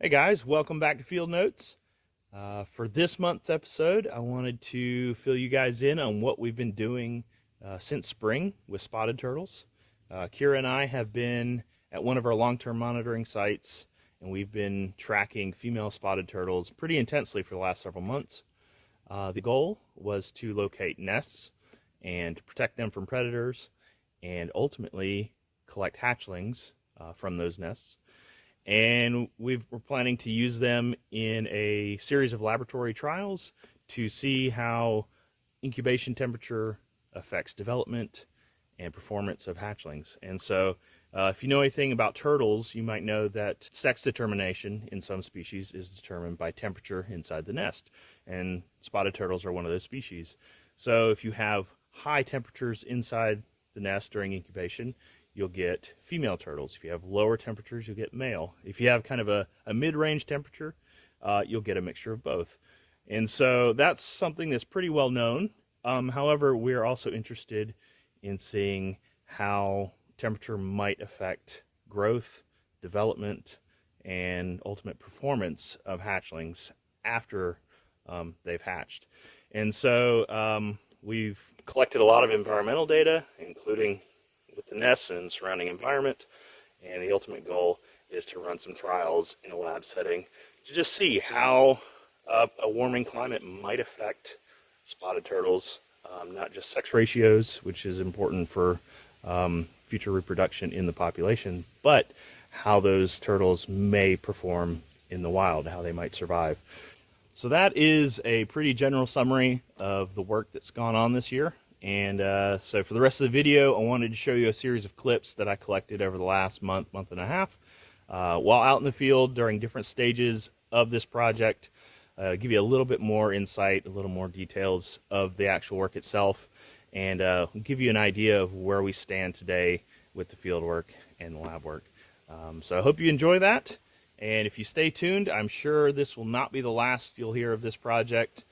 Hey guys, welcome back to Fieldnotes. For this month's episode, I wanted to fill you guys in on what we've been doing since spring with spotted turtles. Kira and I have been at one of our long-term monitoring sites, and we've been tracking female spotted turtles pretty intensely for the last several months. The goal was to locate nests and to protect them from predators, and ultimately collect hatchlings from those nests. And we're planning to use them in a series of laboratory trials to see how incubation temperature affects development and performance of hatchlings. And so if you know anything about turtles, you might know that sex determination in some species is determined by temperature inside the nest. And spotted turtles are one of those species. So if you have high temperatures inside the nest during incubation, you'll get female turtles. If you have lower temperatures, you'll get male. If you have kind of a mid-range temperature, you'll get a mixture of both. And so that's something that's pretty well known. However, we're also interested in seeing how temperature might affect growth, development, and ultimate performance of hatchlings after they've hatched. And so we've collected a lot of environmental data, including with the nests and surrounding environment, and the ultimate goal is to run some trials in a lab setting to just see how a warming climate might affect spotted turtles, not just sex ratios, which is important for future reproduction in the population, but how those turtles may perform in the wild, how they might survive. So that is a pretty general summary of the work that's gone on this year. And so for the rest of the video, I wanted to show you a series of clips that I collected over the last month and a half while out in the field during different stages of this project. Give you a little bit more insight, a little more details of the actual work itself, and give you an idea of where we stand today with the field work and the lab work. So I hope you enjoy that. And if you stay tuned, I'm sure this will not be the last you'll hear of this project.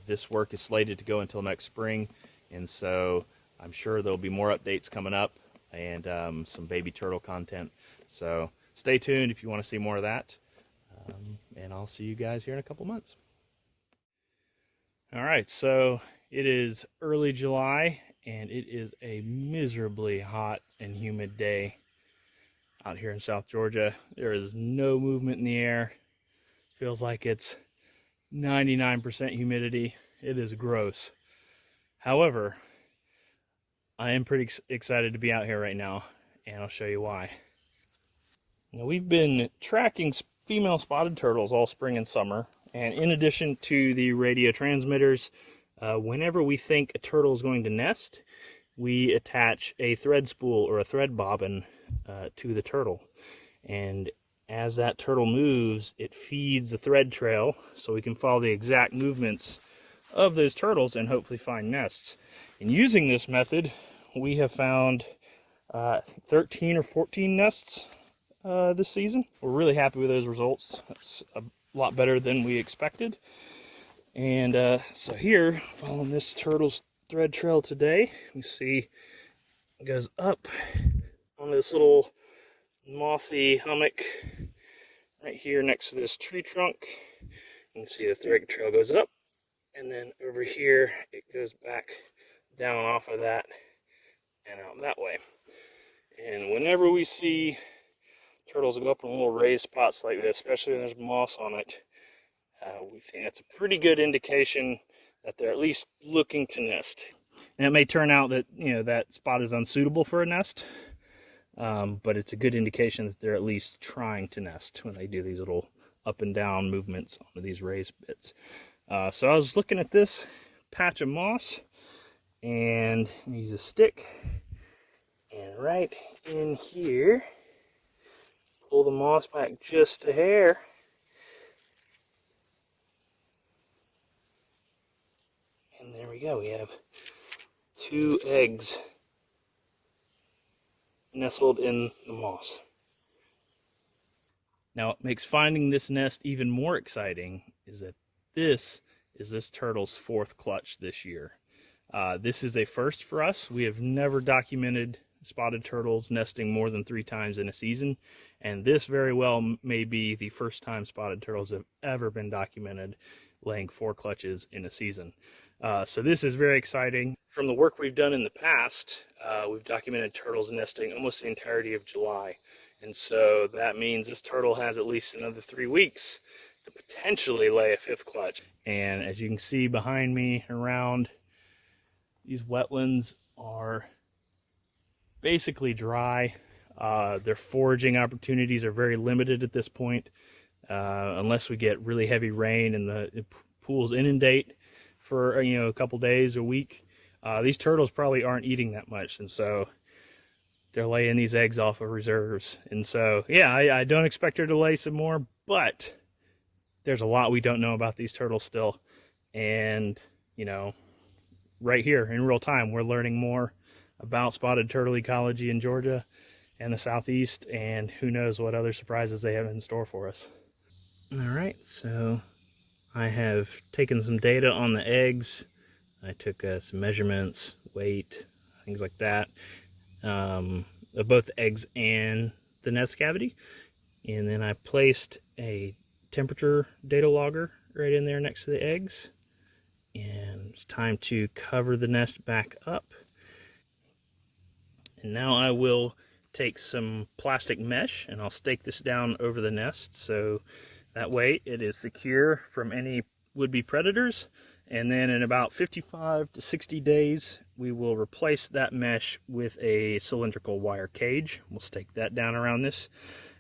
This work is slated to go until next spring. And so I'm sure there'll be more updates coming up and some baby turtle content. So stay tuned if you want to see more of that. And I'll see you guys here in a couple months. All right, so it is early July and it is a miserably hot and humid day out here in South Georgia. There is no movement in the air. Feels like it's 99% humidity. It is gross. However, I am pretty excited to be out here right now, and I'll show you why. Now, we've been tracking female spotted turtles all spring and summer, and in addition to the radio transmitters, whenever we think a turtle is going to nest, we attach a thread spool or a thread bobbin to the turtle. And as that turtle moves, it feeds the thread trail so we can follow the exact movements of those turtles and hopefully find nests. And using this method, we have found 13 or 14 nests this season. We're really happy with those results. That's a lot better than we expected. And so here, following this turtle's thread trail today, we see it goes up on this little mossy hummock right here next to this tree trunk. You can see the thread trail goes up, and then over here it goes back down off of that and out that way. And whenever we see turtles go up in little raised spots like this, especially when there's moss on it, we think that's a pretty good indication that they're at least looking to nest. And it may turn out that, you know, that spot is unsuitable for a nest, but it's a good indication that they're at least trying to nest when they do these little up and down movements onto these raised bits. So I was looking at this patch of moss, and use a stick, and right in here, pull the moss back just a hair, and there we go. We have 2 eggs nestled in the moss. Now, what makes finding this nest even more exciting is that this is this turtle's 4th clutch this year. This is a first for us. We have never documented spotted turtles nesting more than 3 times in a season, and this very well may be the first time spotted turtles have ever been documented laying 4 clutches in a season. So this is very exciting. From the work we've done in the past, we've documented turtles nesting almost the entirety of July, and so that means this turtle has at least another 3 weeks to potentially lay a 5th clutch. And as you can see behind me around, these wetlands are basically dry. Their foraging opportunities are very limited at this point, unless we get really heavy rain and the pools inundate for a couple days, a week. These turtles probably aren't eating that much, and so they're laying these eggs off of reserves. And so yeah, I don't expect her to lay some more, but there's a lot we don't know about these turtles still. And right here in real time, we're learning more about spotted turtle ecology in Georgia and the Southeast, and who knows what other surprises they have in store for us. All right, so I have taken some data on the eggs. I took some measurements, weight, things like that, of both the eggs and the nest cavity. And then I placed a temperature data logger right in there next to the eggs. And it's time to cover the nest back up. And now I will take some plastic mesh and I'll stake this down over the nest, so that way it is secure from any would-be predators. And then in about 55 to 60 days, we will replace that mesh with a cylindrical wire cage. We'll stake that down around this,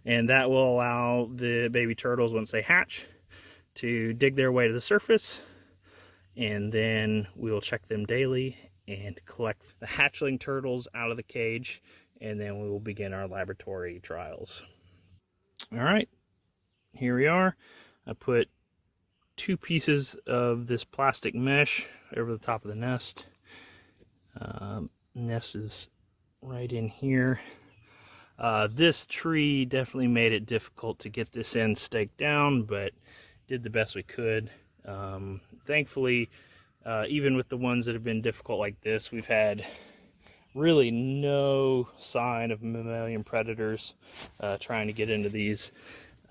and that will allow the baby turtles, once they hatch, to dig their way to the surface. And then we will check them daily and collect the hatchling turtles out of the cage, and then we will begin our laboratory trials. All right, here we are. I put 2 pieces of this plastic mesh over the top of the nest. Nest is right in here. This tree definitely made it difficult to get this end staked down, but did the best we could. Thankfully, even with the ones that have been difficult like this, we've had really no sign of mammalian predators trying to get into these.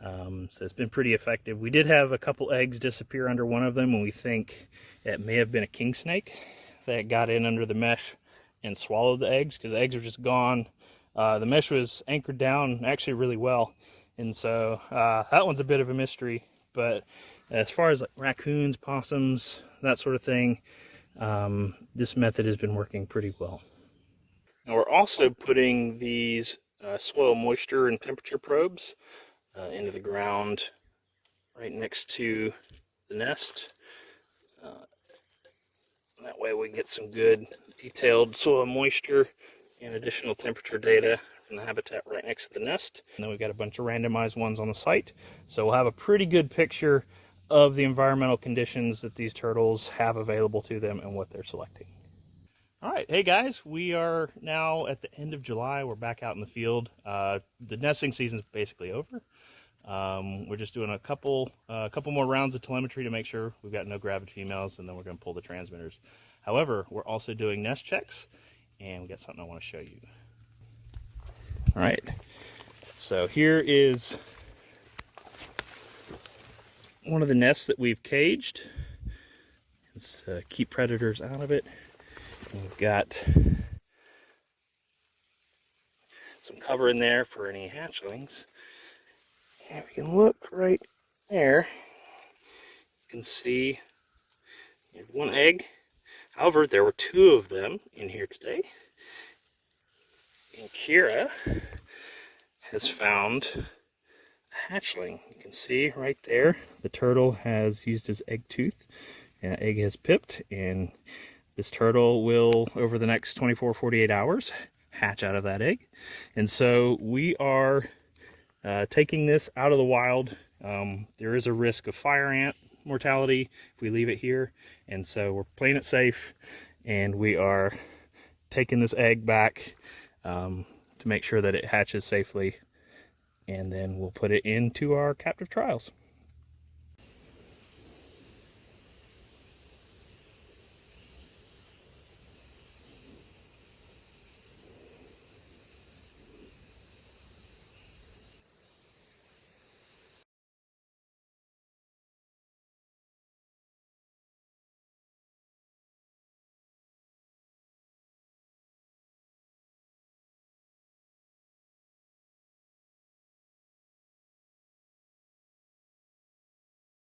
So it's been pretty effective. We did have a couple eggs disappear under one of them, and we think it may have been a king snake that got in under the mesh and swallowed the eggs, because the eggs were just gone. The mesh was anchored down actually really well, and so that one's a bit of a mystery. But as far as like raccoons, possums, that sort of thing, this method has been working pretty well. Now we're also putting these soil moisture and temperature probes into the ground right next to the nest. That way we get some good detailed soil moisture and additional temperature data from the habitat right next to the nest. And then we've got a bunch of randomized ones on the site, so we'll have a pretty good picture of the environmental conditions that these turtles have available to them and what they're selecting. All right, hey guys, we are now at the end of July. We're back out in the field. The nesting season is basically over. We're just doing a couple more rounds of telemetry to make sure we've got no gravid females, and then we're going to pull the transmitters. However, we're also doing nest checks, and we got something I want to show you. All right, so here is one of the nests that we've caged. It's to keep predators out of it. And we've got some cover in there for any hatchlings. And if you can look right there, you can see there's one egg. However, there were 2 of them in here today. And Kira has found a hatchling. You can see right there, the turtle has used his egg tooth, and the egg has pipped, and this turtle will, over the next 24-48 hours, hatch out of that egg. And so we are taking this out of the wild. There is a risk of fire ant mortality if we leave it here, and so we're playing it safe, and we are taking this egg back to make sure that it hatches safely, and then we'll put it into our captive trials.